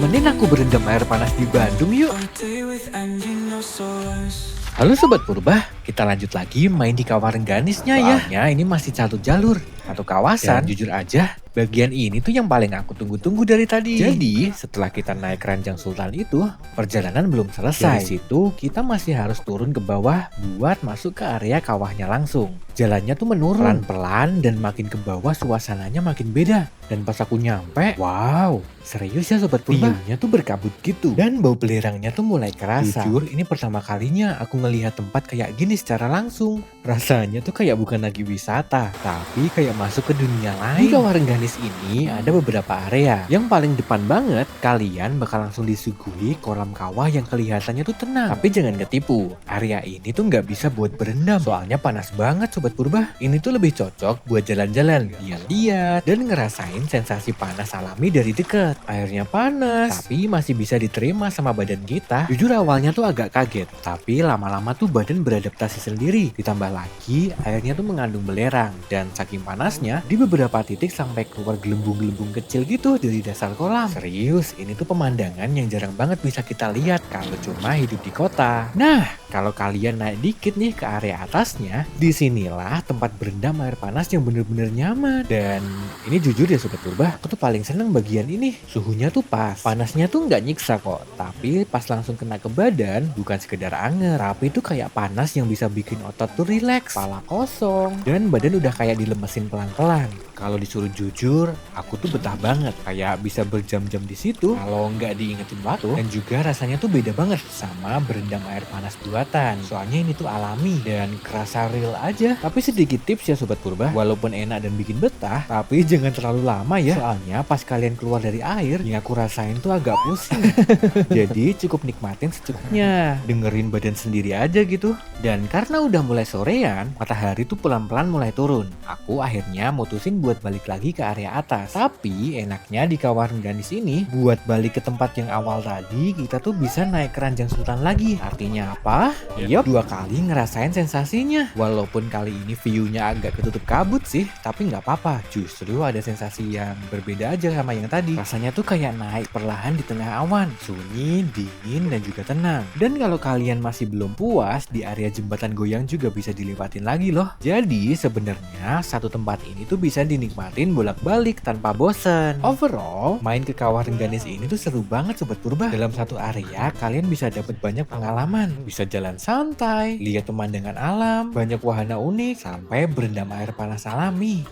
Temenin aku berendam air panas di Bandung yuk. Halo Sobat Purba, kita lanjut lagi main di Kawarengganisnya ya. Soalnya ini masih satu jalur, satu kawasan. Dan jujur aja, bagian ini tuh yang paling aku tunggu-tunggu dari tadi. Jadi, setelah kita naik Ranjang Sultan itu, perjalanan belum selesai. Dari situ, kita masih harus turun ke bawah buat masuk ke area kawahnya langsung. Jalannya tuh menurun pelan-pelan dan makin ke bawah suasananya makin beda. Dan pas aku nyampe, wow, serius ya Sobat Purba, view-nya tuh berkabut gitu. Dan bau belerangnya tuh mulai kerasa. Jujur, ini pertama kalinya aku ngelihat tempat kayak gini secara langsung. Rasanya tuh kayak bukan lagi wisata, tapi kayak masuk ke dunia lain. Di Kawarengganis ini ada beberapa area. Yang paling depan banget, kalian bakal langsung disuguhi kolam kawah yang kelihatannya tuh tenang. Tapi jangan ketipu, area ini tuh nggak bisa buat berendam. Soalnya panas banget Sobat Purba. Ini tuh lebih cocok buat jalan-jalan, lihat-lihat, dan ngerasain sensasi panas alami dari dekat. Airnya panas, tapi masih bisa diterima sama badan kita. Jujur awalnya tuh agak kaget, tapi lama-lama tuh badan beradaptasi sendiri. Ditambah lagi, airnya tuh mengandung belerang. Dan saking panasnya, di beberapa titik sampai keluar gelembung-gelembung kecil gitu dari dasar kolam. Serius, ini tuh pemandangan yang jarang banget bisa kita lihat kalau cuma hidup di kota. Nah, kalau kalian naik dikit nih ke area atasnya, disinilah tempat berendam air panas yang bener-bener nyaman. Dan ini jujur ya Sobat Purba, aku tuh paling seneng bagian ini. Suhunya tuh pas, panasnya tuh nggak nyiksa kok. Tapi pas langsung kena ke badan, bukan sekedar anget, tapi itu kayak panas yang bisa bikin otot tuh rileks, kepala kosong, dan badan udah kayak dilemesin pelan-pelan. Kalau disuruh jujur, aku tuh betah banget. Kayak bisa berjam-jam di situ kalau nggak diingetin waktu. Dan juga rasanya tuh beda banget sama berendam air panas buatan. Soalnya ini tuh alami dan kerasa real aja. Tapi sedikit tips ya Sobat Purba, walaupun enak dan bikin betah, tapi jangan terlalu lama ya. Soalnya pas kalian keluar dari air, yang aku rasain tuh agak pusing. Jadi cukup nikmatin secukupnya, dengerin badan sendiri aja gitu. Dan karena udah mulai sorean, matahari tuh pelan-pelan mulai turun. Aku akhirnya mutusin buat balik lagi ke area atas. Tapi enaknya di Kawarengganis ini, buat balik ke tempat yang awal tadi, kita tuh bisa naik ke Ranjang Sultan lagi. Artinya apa? Yup, 2 kali ngerasain sensasinya. Walaupun kali ini view-nya agak ketutup kabut sih, tapi nggak apa-apa. Justru ada sensasi yang berbeda aja sama yang tadi. Rasanya tuh kayak naik perlahan di tengah awan. Sunyi, dingin, dan juga tenang. Dan kalau kalian masih belum puas, di area jembatan goyang juga bisa dilewatin lagi loh. Jadi sebenarnya satu tempat ini tuh bisa dinikmatin bolak-balik tanpa bosen. Overall, main ke Kawarengganis ini tuh seru banget Sobat Purba. Dalam satu area, kalian bisa dapat banyak pengalaman. Bisa jalan santai, lihat pemandangan alam, banyak wahana unik, sampai berendam air panas alami.